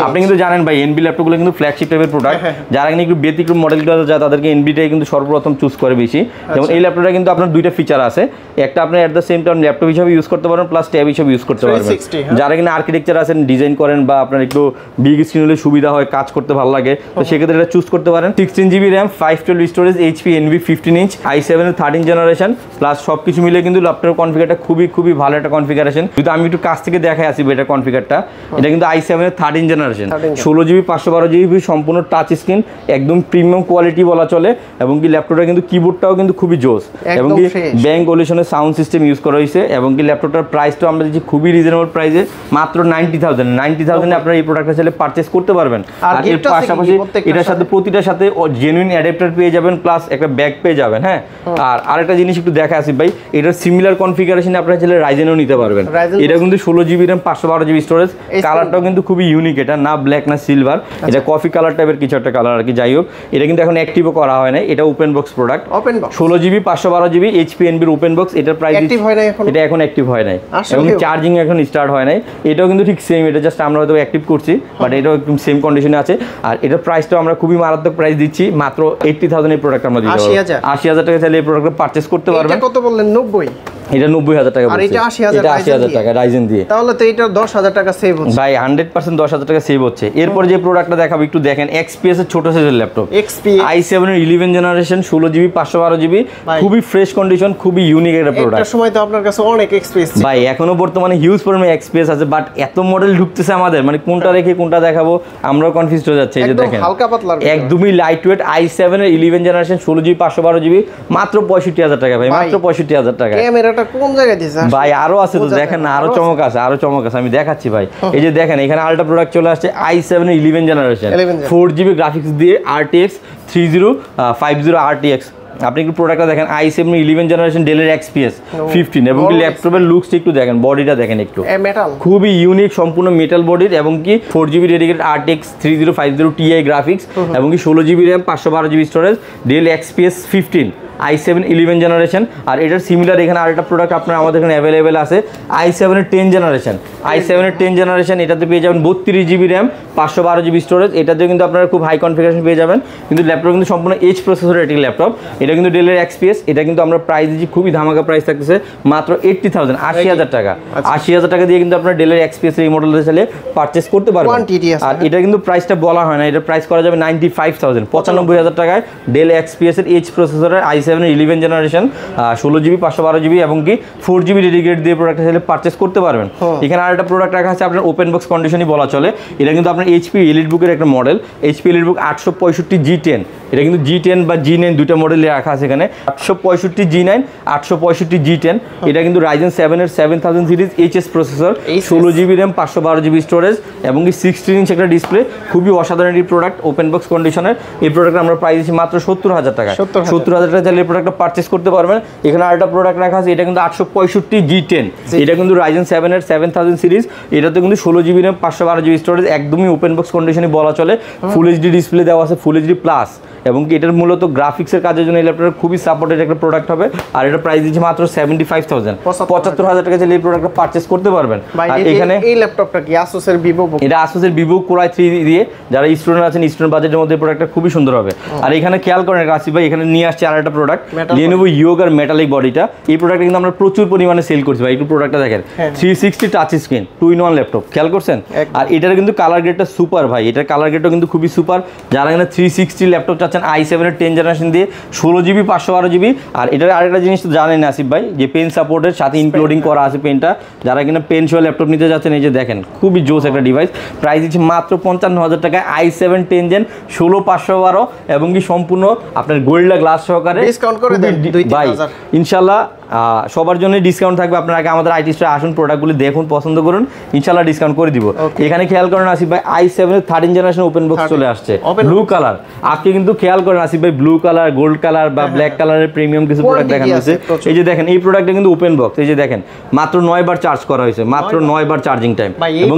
আপনি কিন্তু জানেন ভাই, NB ল্যাপটপগুলো কিন্তু ফ্ল্যাগশিপ টাইপের প্রোডাক্ট। যারা কিন্তু একটু ব্যতিক্রম মডেলগুলো যায়, তাদেরকে NB-টাই কিন্তু সর্বপ্রথম চুজ করে বেশি। যেমন এই ল্যাপটপটা কিন্তু আপনার দুইটা ফিচার আছে, একটা আপনি at the same time laptop হিসেবে ইউজ করতে পারেন, প্লাস ট্যাব হিসেবে ইউজ করতে পারবেন। যারা কিনা আর্কিটেকচার আছেন, ডিজাইন করেন, বা আপনার একটু বিগ স্ক্রিন হলে সুবিধা হয়, কাজ করতে ভালো লাগে, তো সেক্ষেত্রে এটা চুজ করতে পারেন। 16GB RAM, 512 storage, HP NB 15 inch, i7 এর 13 জেনারেশন, প্লাস সবকিছু মিলে কিন্তু ল্যাপটপের কনফিগারটা খুবই ভালো একটা কনফিগারেশন। যদি আমি একটু কাছ থেকে দেখাই আসি এটা কনফিগারটা, এটা কিন্তু i7 এর 13 জেনারেশন, 16GB 512GB সম্পূর্ণ টাচ স্ক্রিন, একদম প্রিমিয়াম কোয়ালিটি বলা চলে। এবং কি ল্যাপটপটা কিন্তু কিবোর্ডটাও কিন্তু খুবই জোস, এবং কি ব্যাংক ওলিশনের সাউন্ড সিস্টেম ইউজ করা হয়েছে। এবং কি ল্যাপটপটার প্রাইসটা আমরা দিচ্ছি খুবই রিজনেবল প্রাইসে, মাত্র 90,000 আপনারা এই প্রোডাক্টটা চাইলে পারচেজ করতে পারবেন। আর এর পাশাপাশি এটার সাথে প্রতিটার সাথে জেনুইন অ্যাডাপ্টার পেয়ে যাবেন, প্লাস একটা ব্যাগ পেয়ে যাবেন। হ্যাঁ, আর আরেকটা জিনিস একটু দেখা আসি ভাই, এটার সিমিলার কনফিগারেশনে আপনারা চাইলে রাইজেনও নিতে পারবেন। এটা কিন্তু 16GB RAM, 512GB স্টোরেজ, কালারটাও কিন্তু খুবই ইউনিক। এটা না ব্ল্যাক না সিলভার, এটা কফি কালার টাইপের কিছু একটা কালার আর কি। যাই হোক, এটা কিন্তু এখন অ্যাক্টিভও করা হয় না, এটা open box product. 16GB 512GB HP NB open box, এটার প্রাইস এটা এখন অ্যাক্টিভ হয় নাই, এবং চার্জিং এখন স্টার্ট হয় নাই। এটাও কিন্তু ঠিক সেম, এটা জাস্ট আমরা হয়তো অ্যাক্টিভ করছি, বাট এটাও একদম সেম কন্ডিশনে আছে। আর এটার প্রাইসটাও আমরা খুবই মারাত্মক প্রাইস দিচ্ছি, মাত্র 80,000 এই প্রোডাক্ট আমরা দিতে পারবো। 80,000 টাকা চাইলে এই প্রোডাক্টটা পারচেজ করতে পারবেন। কত বললেন? 90। এটা 90,000 টাকা আর পড়ছে। এটা 80,000 এটা 80,000 টাকা রাইজেন দিয়ে। তাহলে তো এটা 10,000 টাকা সেভ হচ্ছে ভাই 100% 10,000 টাকা সেভ হচ্ছে। এরপর যে প্রোডাক্টটা দেখাবো একটু দেখেন, XPS এর ছোট সাইজের ল্যাপটপ, XPS i7 এর 11 জেনারেশন 16GB 512GB, ভাই। খুবই ফ্রেশ কন্ডিশন, খুবই ইউনিক একটা একটা প্রোডাক্ট সময় তো আপনার কাছে অনেক XPS ছিল। ভাই। এখনো বর্তমানে হিউজ পরিমাণে XPS আছে, বাট এত মডেল ঢুকতেছে আমাদের, মানে কোনটা রেখে কোনটা দেখাবো আমরাও কনফিউজ হয়ে যাচ্ছে। এই যে একদম দেখেন হালকা পাতলার ভিতরে। একদমই লাইট ওয়েট i7 এর 11 জেনারেশন 16GB 512GB, মাত্র 65,000 টাকা ভাই, মাত্র 65,000 টাকা। ক্যামেরাটা কোন জায়গায় দিয়েছে ভাই আরো আছে তো, দেখেন না, আরো চমক আছে, আরো চমক আছে, আমি দেখাচ্ছি ভাই। এই যে দেখেন এখানে আলট্রা প্রোডাক্ট চলে আসছে i7 এর 11 জেনারেশন 4GB গ্রাফিক্স দিয়ে RTX 3050 RTX। আপনি একটু প্রোডাক্টটা দেখেন, i7 11 জেনারেশন ডেলের XPS 15, এবং কি ল্যাপটপের লুকসটা একটু দেখেন, বডিটা দেখেন একটু মেটাল, খুবই ইউনিক, সম্পূর্ণ মেটাল বডির, এবং কি 4GB dedicated RTX 3050 Ti graphics, এবং কি 16GB RAM 512GB storage, Dell XPS 15 i7 11 generation. আর এটার সিমিলার এখানে আরেকটা প্রোডাক্ট আপনার আমাদের এখানে অ্যাভেলেবেল আছে, i7 এর 10 জেনারেশন, i7 এর 10 জেনারেশন, এটাতে পেয়ে যাবেন 32GB RAM 512GB স্টোরেজ। এটাতে কিন্তু আপনারা খুব হাই কনফিগারেশন পেয়ে যাবেন, কিন্তু ল্যাপটপ কিন্তু সম্পূর্ণ এইচ প্রসেসরের একটি ল্যাপটপ। এটা কিন্তু ডেলের XPS, এটা কিন্তু আমরা প্রাইস দিচ্ছি খুবই ধামাকা প্রাইস থাকতেছে মাত্র 80,000 80,000 টাকা। 80,000 টাকা দিয়ে কিন্তু আপনার ডেলের XPS এর এই মডেলটা চাইলে পারচেস করতে পারবেন। আর এটা কিন্তু প্রাইসটা বলা হয় না, এটা প্রাইস করা যাবে 95,000 95,000 টাকায় ডেল XPS এর এইচ প্রসেসরের i7 এর 11 জেনারেশন 16GB 512GB, এবং কি 4GB ডেডিকেটেড দিয়ে প্রোডাক্টটা চাইলে পারচেস করতে পারবেন। এখানে আরেকটা প্রোডাক্ট রাখা আছে আপনার ওপেন বক্স কন্ডিশনই বলা চলে। এটা কিন্তু আপনার HP EliteBook-এর একটা মডেল, HP EliteBook 865 G10, এটা কিন্তু G10 বা G9 দুইটা মডেল রাখা আছে এখানে, 865 G9 865 G10। এটা কিন্তু Ryzen 7 এর 7000 series HS processor, 16GB RAM 512GB storage, এবং কি 16 ইঞ্চ একটা ডিসপ্লে, খুবই অসাধারণ এই প্রোডাক্ট ওপেন বক্স কন্ডিশনের। এই প্রোডাক্টটা আমরা প্রাইস দিচ্ছি মাত্র 70,000 টাকা। 70,000 টাকা চাইলে এই প্রোডাক্টটা পারচেস করতে পারবেন। এখানে আরেকটা প্রোডাক্ট রাখা আছে, এটা কিন্তু 865 G10, এটা কিন্তু Ryzen 7 এর 7000 সিরিজ, এটাতে কিন্তু 16GB RAM 512GB স্টোরেজ, একদমই ওপেন বক্স কন্ডিশনে বলা চলে। ফুল এইচডি ডিসপ্লে দেওয়া আছে, ফুল এইচডি প্লাস, এবং কি এটার মূলত গ্রাফিক্সের কাজের জন্য এই ল্যাপটপটা খুবই সাপোর্টেড একটা প্রোডাক্ট হবে। আর এটা প্রাইস দিচ্ছে মাত্র 75,000 75,000 টাকা চাইলে এই প্রোডাক্টটা পারচেস করতে পারবেন। আর এখানে এই ল্যাপটপটা কি Asus এর Vivo, এটা Asus এর Vivo Core i3 দিয়ে, যারা স্টুডেন্ট আছেন স্টুডেন্ট বাজেটের মধ্যে প্রোডাক্টটা খুবই সুন্দর হবে। আর এখানে খেয়াল করেন আসিফ ভাই, এখানে নিয়ে আসছে আরেকটা প্রোডাক্ট Lenovo Yoga মেটালিক বডিটা। এই প্রোডাক্টটা কিন্তু আমরা প্রচুর পরিমাণে সেল করছি ভাই। একটু প্রোডাক্টটা দেখেন, 360 টাচ স্ক্রিন 2-in-1 ল্যাপটপ, খেয়াল করছেন? আর এটার কিন্তু কালার গ্রেডটা সুপার ভাই, এটার কালার গ্রেডটা কিন্তু খুবই সুপার। যারা এখানে 360 ল্যাপটপ চাচ্ছেন i7 এর 10 জেনারেশন দিয়ে 16GB 512GB। আর এটার আরেকটা জিনিস তো জানেন আসিফ ভাই, যে পেন সাপোর্টের সাথে ইনক্লুডিং করা আছে পেনটা। যারা কিনা পেন সহ ল্যাপটপ নিতে যাচ্ছেন, এই যে দেখেন খুবই জোস একটা ডিভাইস, প্রাইস দিচ্ছে মাত্র 55,000 টাকায় i7 10 জেন 16512, এবং কি সম্পূর্ণ আপনার গোরিল্লা গ্লাস সহকারে ডিসকাউন্ট করে দেন ভাই ইনশাআল্লাহ। সবার জন্য ডিসকাউন্ট থাকবে। আপনারা আগে আমাদের আইটি স্টোরে আসুন, প্রোডাক্টগুলি দেখুন, পছন্দ করুন, ইনশাআল্লাহ ডিসকাউন্ট করে দিব। এখানে খেয়াল করেন আসিফ ভাই, i7 এর 13 জেনারেশন ওপেন বক্স চলে আসছে, ব্লু কালার। আপনি কিন্তু খেয়াল করেন আসিফ ভাই, ব্লু কালার, গোল্ড কালার বা ব্ল্যাক কালারের প্রিমিয়াম কিছু প্রোডাক্ট দেখানো হয়েছে। এই যে দেখেন এই প্রোডাক্টটা কিন্তু ওপেন বক্স, এই যে দেখেন মাত্র 9 বার চার্জ করা হয়েছে, মাত্র 9 বার চার্জিং টাইম। এবং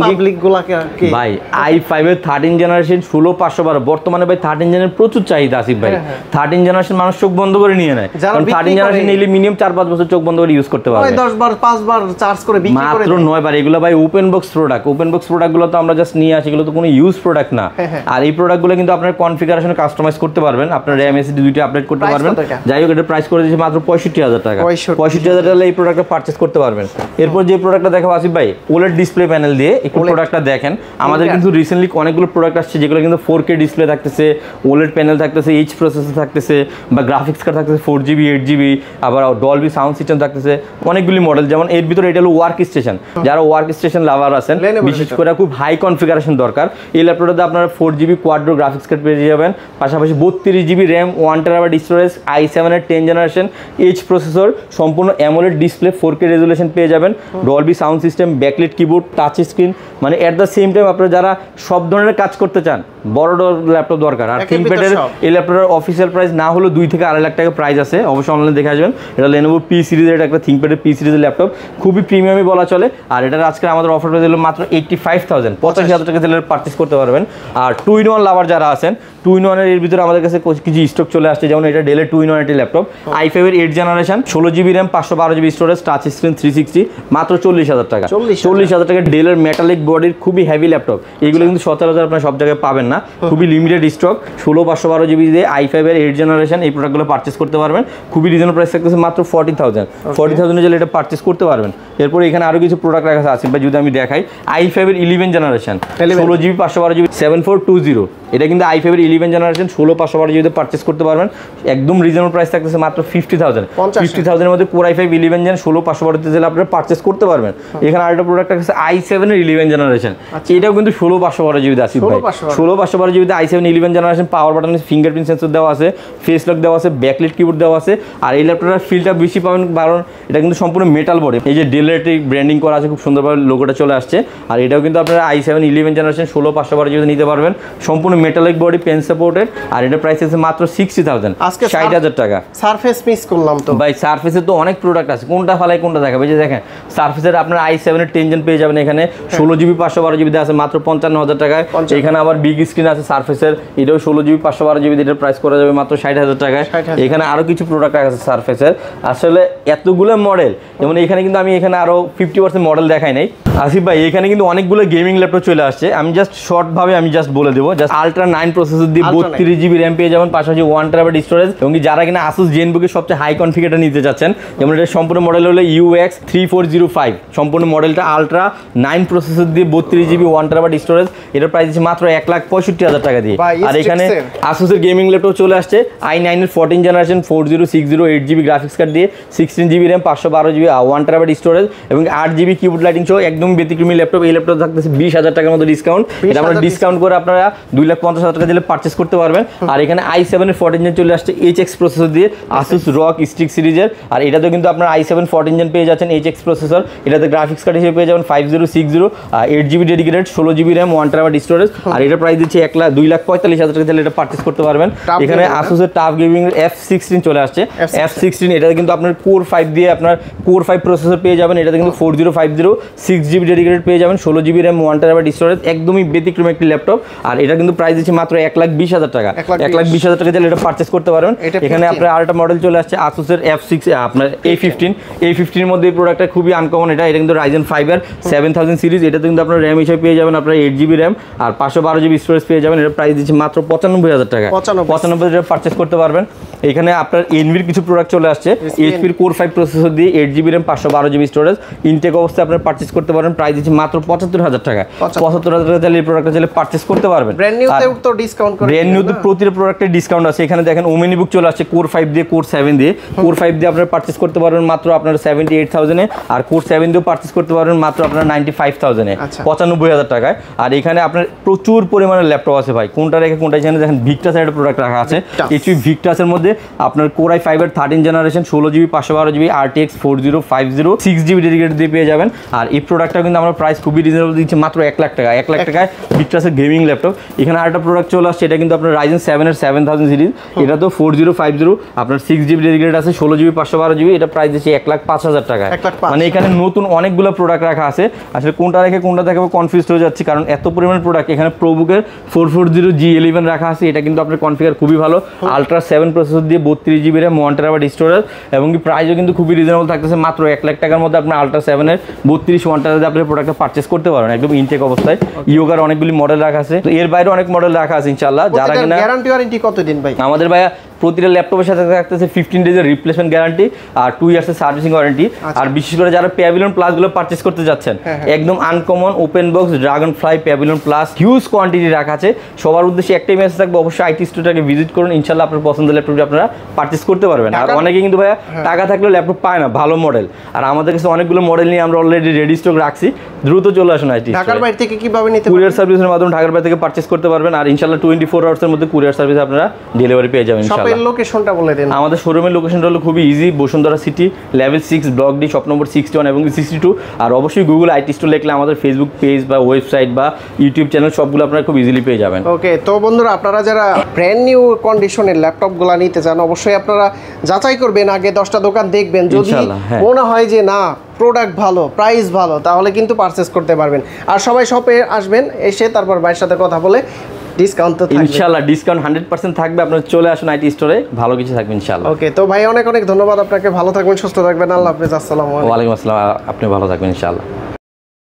কি ভাই i5 এর 13 জেনারেশন 16512, বর্তমানে ভাই 13 জেনারেশন প্রচুর চাহিদা আসিফ ভাই। 13 জেনারেশন মানুষ চোখ বন্ধ করে নিয়ে নেয়, কারণ 13 জেনারেশন নিলে মিনিমাম 4-5 বছর চোখ বন্ধ করে ইউজ করতে পারবে। 10 বার 5 বার চার্জ করে বিক্রি করে মাত্র 9 বার। এগুলো ভাই open box product, open box প্রোডাক্টগুলো তো আমরা জাস্ট নিয়ে আসি, এগুলো তো কোনো ইউজ প্রোডাক্ট না। আর এই প্রোডাক্টগুলো কিন্তু আপনার কনফিগারেশন কাস্টমাইজ করতে পারবেন, আপনার RAM SSD দুইটা আপডেট করতে পারবেন। যাই হোক, এটা প্রাইস করে দিয়েছে মাত্র 65,000 টাকা। 65,000 টাকা এই প্রোডাক্টটা পারচেজ করতে পারবেন। এরপর যে প্রোডাক্টটা দেখাবো আসিফ ভাই, OLED ডিসপ্লে প্যানেল দিয়ে একটু প্রোডাক্টটা দেখেন। আমাদের কিন্তু রিসেন্টলি অনেকগুলো প্রোডাক্ট আসছে যেগুলো কিন্তু 4K ডিসপ্লে থাকতেছে, OLED প্যানেল থাকতেছে, এইচ প্রসেসর থাকতেছে, বা গ্রাফিক্স কার্ড থাকতেছে 4GB 8GB, আবার ডলবি সাউন্ড সিস্টেম থাকতেছে, অনেকগুলি মডেল। যেমন এর ভিতরে এটা হলো ওয়ার্ক স্টেশন, যারা ওয়ার্ক স্টেশন লাভার আছেন, বিশেষ করে খুব হাই কনফিগারেশন দরকার, এই ল্যাপটপটাতে আপনারা 4GB কোয়াড্রো গ্রাফিক্স কার্ড পেয়ে যাবেন, পাশাপাশি 32GB RAM 1TB storage, i7 এর 10 জেনারেশন এইচ প্রসেসর, সম্পূর্ণ অ্যামোলেড ডিসপ্লে 4K রেজুলেশন পেয়ে যাবেন, Dolby sound system, backlit keyboard, touch screen. মানে এট দ্য সেম টাইম আপনারা যারা সব ধরনের কাজ করতে চান, বড় ল্যাপটপ দরকার। আর থিংকপ্যাডের এই ল্যাপটপের অফিসিয়াল প্রাইস না হলো 2 থেকে 2.5 লাখ টাকা প্রাইস আছে, অবশ্যই অনলাইনে দেখে আসবেন। এটা Lenovo P সিরিজের একটা থিংকপ্যাডের P সিরিজের ল্যাপটপ, খুবই প্রিমিয়ামই বলা চলে। আর এটার আজকে আমাদের অফার প্রাইস হলো মাত্র 85,000 85,000 টাকা দিলে পারচেজ করতে পারবেন। আর 2-in-1 লাভার যারা আছেন, 2-in-1 এর ভিতরে আমাদের কাছে কিছু স্টক চলে আসছে, যেমন এটা ডেলের 2-in-1 একটি ল্যাপটপ, i5 এর 8 generation 16GB RAM 512GB storage, touch screen 360, মাত্র 40,000 টাকা। 40,000 টাকা ডেলের মেটালিক বডির খুবই হেভি ল্যাপটপ। এগুলো কিন্তু 17,000 আপনার সব জায়গায় পাবেন না, খুবই লিমিটেড স্টক। 16 512GB দিয়ে i5 এর 8 জেনারেশন এই প্রোডাক্টগুলো পারচেজ করতে পারবেন, খুবই রিজনেবল প্রাইস থাকতেছে মাত্র 40,000। 40,000 এটা পারচেস করতে পারবেন। এরপর এখানে আরো কিছু প্রোডাক্ট রাখা আছে আসিফ ভাই, যদি আমি দেখাই i5 এর 11 জেনারেশন 16GB 512GB 7420, এটা কিন্তু i5 এর 11 জেনারেশন 16/512GB পারচেস করতে পারবেন। একদম রিজনেবল প্রাইস থাকতেছে মাত্র 50,000 এর মধ্যে Core i5 11 জেন 16/512 আপনারা পারচেস করতে পারবেন। এখানে আরেকটা প্রোডাক্ট আছে i7 এর 11 জেনারেশন, এটাও কিন্তু 16/512GB আসিফ ভাই, 16/512GB i7 11 generation, power button, fingerprint sensor দেওয়া আছে, ফেস লক দেওয়া আছে, ব্যাকলাইট কিবোর্ড দেওয়া আছে। আর এই ল্যাপটপটার ফিলটা বেশি পাবেন কারণ এটা কিন্তু সম্পূর্ণ মেটাল বডি, এই যে ডেলেটিক ব্র্যান্ডিং করা আছে, খুব সুন্দরভাবে লোগোটা চলে আসছে। আর এটাও কিন্তু আপনারা i7 11 জেনারেশন 16/512GB নিতে পারবেন, সম্পূর্ণ মেটালিক বডি, পেন সাপোর্টেড। আর এটা প্রাইস আছে মাত্র 60,000, 60,000 টাকা। সারফেস মিস করলাম তো ভাই, সারফেসের তো অনেক প্রোডাক্ট আছে, কোনটা ফালাই কোনটা দেখাবে। যে দেখেন সারফেসের আপনার i7 এর 10 জেন পেয়ে যাবেন এখানে, 16GB 512GB আছে মাত্র 55,000 টাকায়। এখানে আবার বিগ স্ক্রিন আছে সারফেসের, এটাও 16GB 512GB, এটার প্রাইস করা যাবে মাত্র 60,000 টাকায়। এখানে আরো কিছু প্রোডাক্ট আছে সারফেসের, আসলে এতগুলো মডেল, যেমন এখানে কিন্তু আমি এখানে আরো 50% মডেল দেখাই নাই আসিফ ভাই। এখানে কিন্তু অনেকগুলো গেমিং ল্যাপটপ চলে আসছে, আমি জাস্ট শর্ট ভাবে আমি জাস্ট বলে দেবো। জাস্ট Ultra 9 প্রসেসর দিয়ে 32GB RAM পেয়ে যাবেন, পাশাপাশি 1TB স্টোরেজ। এবং যারা কিনা Asus ZenBook এর সবচেয়ে হাই কনফিগারটা নিতে চাচ্ছেন, যেমন এটা সম্পূর্ণ মডেল হলো UX 3405, সম্পূর্ণ মডেলটা Ultra 9 প্রসেসর দিয়ে 32GB 1TB স্টোরেজ, এটার প্রাইস আছে মাত্র 1,65,000 টাকা দিয়ে। আর এখানে Asus এর গেমিং ল্যাপটপ চলে আসছে i9 এর 14 জেনারেশন 4060 8GB গ্রাফিক্স কার্ড দিয়ে, 16GB RAM 512GB 1TB storage এবং 8GB কিবোর্ড লাইটিং সহ একদম ব্যতিক্রমী ল্যাপটপ। এই ল্যাপটপ থাকতেছে 20,000 টাকার মতো ডিসকাউন্ট, এটা আমরা ডিসকাউন্ট করে আপনারা 2,50,000 টাকা দিলে পারচেস করতে পারবেন। আর এখানে i7 এর 14 জেন চলে আসছে HX প্রসেসর দিয়ে Asus ROG Strix সিরিজের। আর এটাতে কিন্তু আপনার i7 14 জেন পেয়ে যাচ্ছেন HX প্রসেসর, এটাতে গ্রাফিক্স কার্ড হিসেবে পেয়ে যাবেন 5060 8GB dedicated 16GB RAM 1TB storage. আর এটা প্রাইস দিচ্ছে 2,45,000 টাকা দিলে এটা পারচেস করতে পারবেন। এখানে Asus এর টাফ গেমিং F16 চলে আসছে, F16 এটাতে কিন্তু আপনার Core 5 দিয়ে আপনার Core 5 প্রসেসর পেয়ে যাবেন, এটাতে কিন্তু 4050 6GB ডেডিকেটেড পেয়ে যাবেন, 16GB RAM 1TB স্টোরেজ, একদমই ব্যতিক্রম একটি ল্যাপটপ। আর এটা কিন্তু প্রাইস দিচ্ছে মাত্র 1,20,000 টাকা, 1,20,000 টাকা দিলে এটা পারচেস করতে পারবেন। এখানে আপনার আরেকটা মডেল চলে আসছে Asus এর F6 আপনার A15 এর মধ্যে এই প্রোডাক্টটা খুবই আনকমন, এটা কিন্তু Ryzen 5 এর 7000 সিরিজ, এটাতে কিন্তু আপনার RAM হিসেবে পেয়ে যাবেন আপনার 8GB RAM আর 512GB স্টোরেজ পেয়ে যাবেন, এটা প্রাইস দিচ্ছে মাত্র 95,000 টাকা, 95,000 পারচেস করতে পারবেন। এখানে আপনার এনভির কিছু প্রোডাক্ট চলে আসছে, এইচপির Core 5 প্রসেসর দিয়ে 8GB RAM 512GB storage, intact অবস্থায় আপনারা পারচেস করতে পারেন, প্রাইস দিচ্ছে মাত্র 75,000 টাকা, 75,000 টাকা দিলে এই প্রোডাক্টটা চাইলে পারচেস করতে পারবেন। ব্র্যান্ড নিউতে তো ডিসকাউন্ট করে, ব্র্যান্ড নিউতে প্রতিটা প্রোডাক্টে ডিসকাউন্ট আছে। এখানে দেখেন ওমেনি বুক চলে আসছে Core 5 দিয়ে Core 7 দিয়ে, Core 5 দিয়ে আপনারা পারচেস করতে পারবেন মাত্র আপনার 78,000 এ, আর Core 7 দিয়েও পারচেস করতে পারবেন মাত্র আপনার 95,000 এ, 95,000 টাকায়। আর এখানে আপনার প্রচুর পরিমাণে ল্যাপটপ আছে ভাই, কোনটা রেখে কোনটা এখানে দেখেন Victus এর একটা প্রোডাক্ট রাখা আছে, এইচপি Victus এর মধ্যে আপনার Core i5 এর 13 generation 16GB 512GB RTX 4050 6GB dedicated দিয়ে পেয়ে যাবেন। আর এই প্রোডাক্টটা কিন্তু আমরা প্রাইস খুবই রিজনেবল দিচ্ছি, মাত্র 1 লাখ টাকা, 1 লাখ টাকায় Victus এর গেমিং ল্যাপটপ। এখানে আরেকটা প্রোডাক্ট চলে আসছে, এটা কিন্তু আপনার Ryzen 7 এর 7000 সিরিজ, এটা তো 4050 আপনার 6GB ডেডিকেটেড আছে 16GB 512GB, এটা প্রাইস দিচ্ছে 1,05,000 টাকা। মানে এখানে নতুন অনেকগুলো প্রোডাক্ট রাখা আছে, আসলে কোনটা রেখে কোনটা দেখাবো কনফিউজ হয়ে যাচ্ছি, কারণ এত পরিমাণ প্রোডাক্ট। এখানে প্রোবুকের 440G11 রাখা আছে, এটা কিন্তু আপনার কনফিগার খুবই ভালো, Ultra 7 প্রসেসর দিয়ে 32GB RAM 1TB স্টোরেজ, এবং কি প্রাইসও কিন্তু খুবই রিজনেবল থাকতেছে, মাত্র 1 লাখ টাকার মধ্যে আপনার Ultra 7 এর 32 1TB আপনার প্রোডাক্টটা পারচেস করতে পারবেন একদম ইনটেক অবস্থায়। ইয়োগার অনেকগুলি মডেল রাখা আছে, তো এর বাইরে অনেক মডেল রাখা আছে ইনশাআল্লাহ। যারা কিনা গ্যারান্টি ওয়ারেন্টি কতদিন ভাই? আমাদের ভাইয়া প্রতিটা ল্যাপটপের সাথে থাকতেছে 15 ডেজের রিপ্লেসমেন্ট গ্যারান্টি আর 2 ইয়ার্সের সার্ভিসিং ওয়ারেন্টি। আর বিশেষ করে যারা প্যাভিলিয়ন প্লাস গুলো পারচেজ করতে যাচ্ছেন, একদম uncommon open box dragon fly pavilion plus huge quantity রাখা আছে। সবার উদ্দেশ্যে একটাই মেসেজ থাকবে, অবশ্যই আইটি স্টোরটাকে ভিজিট করুন, ইনশাআল্লাহ আপনার পছন্দের ল্যাপটপটি আপনারা পারচেজ করতে পারবেন। আর অনেকে কিন্তু ভাইয়া টাকা থাকলেও ল্যাপটপ পায় না ভালো মডেল, আর আমাদের কাছে অনেকগুলো মডেল নিয়ে আমরা অলরেডি রেডি স্টক রাখছি, দ্রুত চলে আসুন আইটি। ঢাকার বাইরে থেকে কিভাবে নিতে পারবেন? কুরিয়ার সার্ভিসের মাধ্যমে ঢাকার বাইরে থেকে পারচেজ করতে পারবেন, আর ইনশাআল্লাহ 24 আওয়ার্স এর মধ্যে কুরিয়ার সার্ভিস আপনারা ডেলিভারি পেয়ে যাবেন ইনশাআল্লাহ। শপের লোকেশনটা বলে দেন। আমাদের শোরুমের লোকেশনটা হলো খুবই easy, Bashundhara city level 6 block D shop number 61 এবং 62। আর অবশ্যই গুগল আইটি স্টোর লিখলে আমাদের ফেসবুক পেজ বা ওয়েবসাইট বা ইউটিউব চ্যানেল সবগুলো আপনারা খুব ইজিলি পেয়ে যাবেন। ওকে, তো বন্ধুরা আপনারা যারা ব্র্যান্ড নিউ কন্ডিশনের ল্যাপটপগুলো নিতে চান, অবশ্যই আপনারা যাচাই করবেন, আগে 10টা দোকান দেখবেন, যদি মনে হয় যে না প্রোডাক্ট ভালো প্রাইস ভালো, তাহলে কিন্তু পারচেজ করতে পারবেন। আর সবাই শপে আসবেন, এসে তারপর ভাইয়ের সাথে কথা বলে ডিসকাউন্ট তো থাকবে ইনশাআল্লাহ, ডিসকাউন্ট 100% থাকবে, আপনারা চলে আসুন আইটি স্টোরে, ভালো কিছু থাকবে ইনশাআল্লাহ। ওকে, তো ভাই অনেক অনেক ধন্যবাদ আপনাকে, ভালো থাকবেন, সুস্থ থাকবেন, আল্লাহ হাফেজ, আসসালামু আলাইকুম। ওয়া আলাইকুম আসসালাম, আপনি ভালো থাকবেন ইনশাআল্লাহ।